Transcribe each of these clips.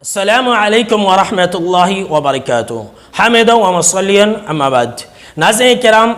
السلام علیکم ورحمۃ اللہ وبرکاتہ حامدًا ومصلیًا اما بعد۔ ناظرین کرام،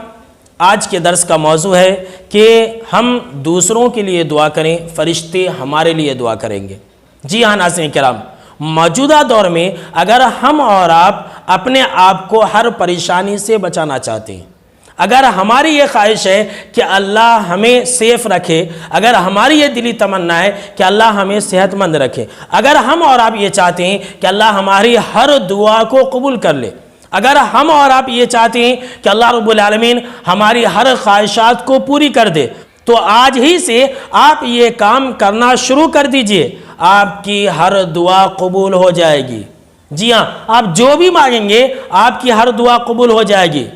آج کے درس کا موضوع ہے کہ ہم دوسروں کے لیے دعا کریں، فرشتے ہمارے لیے دعا کریں گے۔ جی ہاں ناظرین کرام، موجودہ دور میں اگر ہم اور آپ اپنے آپ کو ہر پریشانی سے بچانا چاہتے ہیں، اگر ہماری یہ خواہش ہے کہ اللہ ہمیں سیف رکھے، اگر ہماری یہ دلی تمنا ہے کہ اللہ ہمیں صحت مند رکھے، اگر ہم اور آپ یہ چاہتے ہیں کہ اللہ ہماری ہر دعا کو قبول کر لے، اگر ہم اور آپ یہ چاہتے ہیں کہ اللہ رب العالمین ہماری ہر خواہشات کو پوری کر دے، تو آج ہی سے آپ یہ کام کرنا شروع کر دیجئے، آپ کی ہر دعا قبول ہو جائے گی۔ جی ہاں، آپ جو بھی مانگیں گے آپ کی ہر دعا قبول ہو جائے گی۔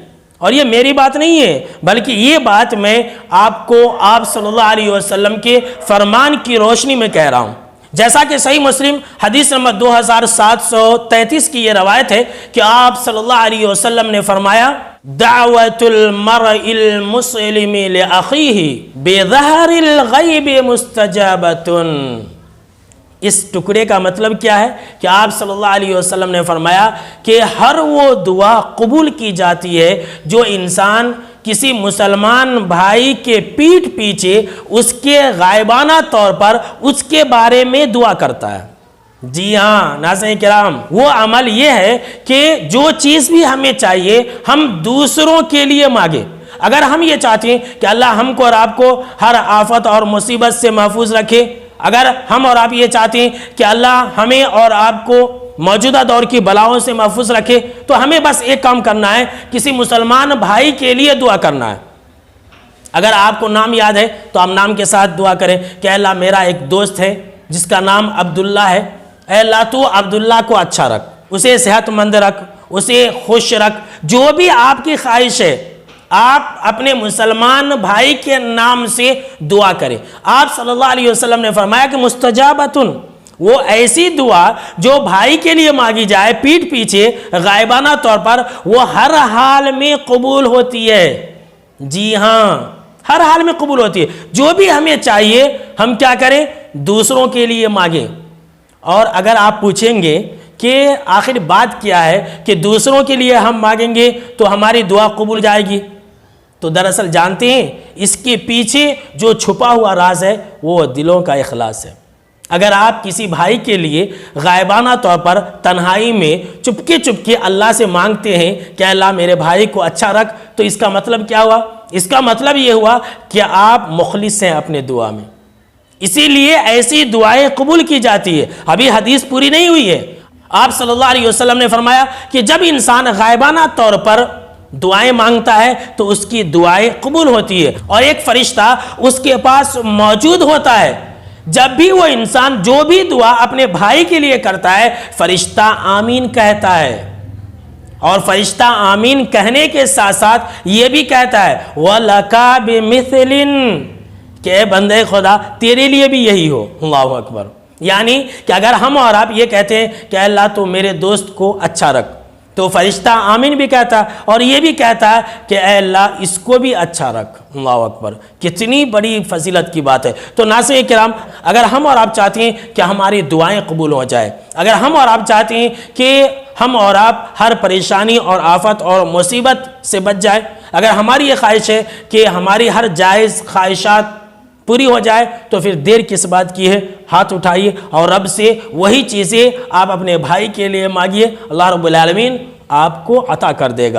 اور یہ میری بات نہیں ہے، بلکہ یہ بات میں آپ کو آپ صلی اللہ علیہ وسلم کے فرمان کی روشنی میں کہہ رہا ہوں۔ جیسا کہ صحیح مسلم حدیث نمبر 2733 کی یہ روایت ہے کہ آپ صلی اللہ علیہ وسلم نے فرمایا، دعوت المرء المسلم لأخیہ بظہر الغیب مستجابۃ۔ اس ٹکڑے کا مطلب کیا ہے کہ آپ صلی اللہ علیہ وسلم نے فرمایا کہ ہر وہ دعا قبول کی جاتی ہے جو انسان کسی مسلمان بھائی کے پیٹھ پیچھے اس کے غائبانہ طور پر اس کے بارے میں دعا کرتا ہے۔ جی ہاں ناظرین کرام، وہ عمل یہ ہے کہ جو چیز بھی ہمیں چاہیے ہم دوسروں کے لیے مانگیں۔ اگر ہم یہ چاہتے ہیں کہ اللہ ہم کو اور آپ کو ہر آفت اور مصیبت سے محفوظ رکھے، اگر ہم اور آپ یہ چاہتے ہیں کہ اللہ ہمیں اور آپ کو موجودہ دور کی بلاؤں سے محفوظ رکھے، تو ہمیں بس ایک کام کرنا ہے، کسی مسلمان بھائی کے لیے دعا کرنا ہے۔ اگر آپ کو نام یاد ہے تو آپ نام کے ساتھ دعا کریں کہ اے اللہ میرا ایک دوست ہے جس کا نام عبداللہ ہے، اے اللہ تو عبداللہ کو اچھا رکھ، اسے صحت مند رکھ، اسے خوش رکھ، جو بھی آپ کی خواہش ہے آپ اپنے مسلمان بھائی کے نام سے دعا کریں۔ آپ صلی اللہ علیہ وسلم نے فرمایا کہ مستجابۃن، وہ ایسی دعا جو بھائی کے لیے مانگی جائے پیٹھ پیچھے غائبانہ طور پر، وہ ہر حال میں قبول ہوتی ہے۔ جی ہاں، ہر حال میں قبول ہوتی ہے۔ جو بھی ہمیں چاہیے ہم کیا کریں؟ دوسروں کے لیے مانگیں۔ اور اگر آپ پوچھیں گے کہ آخر بات کیا ہے کہ دوسروں کے لیے ہم مانگیں گے تو ہماری دعا قبول جائے گی، تو دراصل جانتے ہیں اس کے پیچھے جو چھپا ہوا راز ہے وہ دلوں کا اخلاص ہے۔ اگر آپ کسی بھائی کے لیے غائبانہ طور پر تنہائی میں چپکے اللہ سے مانگتے ہیں کہ اللہ میرے بھائی کو اچھا رکھ، تو اس کا مطلب کیا ہوا؟ اس کا مطلب یہ ہوا کہ آپ مخلص ہیں اپنے دعا میں، اسی لیے ایسی دعائیں قبول کی جاتی ہے۔ ابھی حدیث پوری نہیں ہوئی ہے۔ آپ صلی اللہ علیہ وسلم نے فرمایا کہ جب انسان غائبانہ طور پر دعائیں مانگتا ہے تو اس کی دعائیں قبول ہوتی ہے، اور ایک فرشتہ اس کے پاس موجود ہوتا ہے۔ جب بھی وہ انسان جو بھی دعا اپنے بھائی کے لیے کرتا ہے، فرشتہ آمین کہتا ہے، اور فرشتہ آمین کہنے کے ساتھ ساتھ یہ بھی کہتا ہے وَلَكَ بِمِثْلٍ، کہ اے بندے خدا تیرے لیے بھی یہی ہو۔ اللہ اکبر۔ یعنی کہ اگر ہم اور آپ یہ کہتے ہیں کہ اللہ تو میرے دوست کو اچھا رکھ، تو فرشتہ آمین بھی کہتا ہے اور یہ بھی کہتا ہے کہ اے اللہ اس کو بھی اچھا رکھ۔ اللہ اکبر، کتنی بڑی فضیلت کی بات ہے۔ تو ناظرین کرام، اگر ہم اور آپ چاہتے ہیں کہ ہماری دعائیں قبول ہو جائے، اگر ہم اور آپ چاہتے ہیں کہ ہم اور آپ ہر پریشانی اور آفت اور مصیبت سے بچ جائے، اگر ہماری یہ خواہش ہے کہ ہماری ہر جائز خواہشات پوری ہو جائے، تو پھر دیر کس بات کی ہے؟ ہاتھ اٹھائیے اور رب سے وہی چیزیں آپ اپنے بھائی کے لیے مانگیے، اللہ رب العالمین آپ کو عطا کر دے گا۔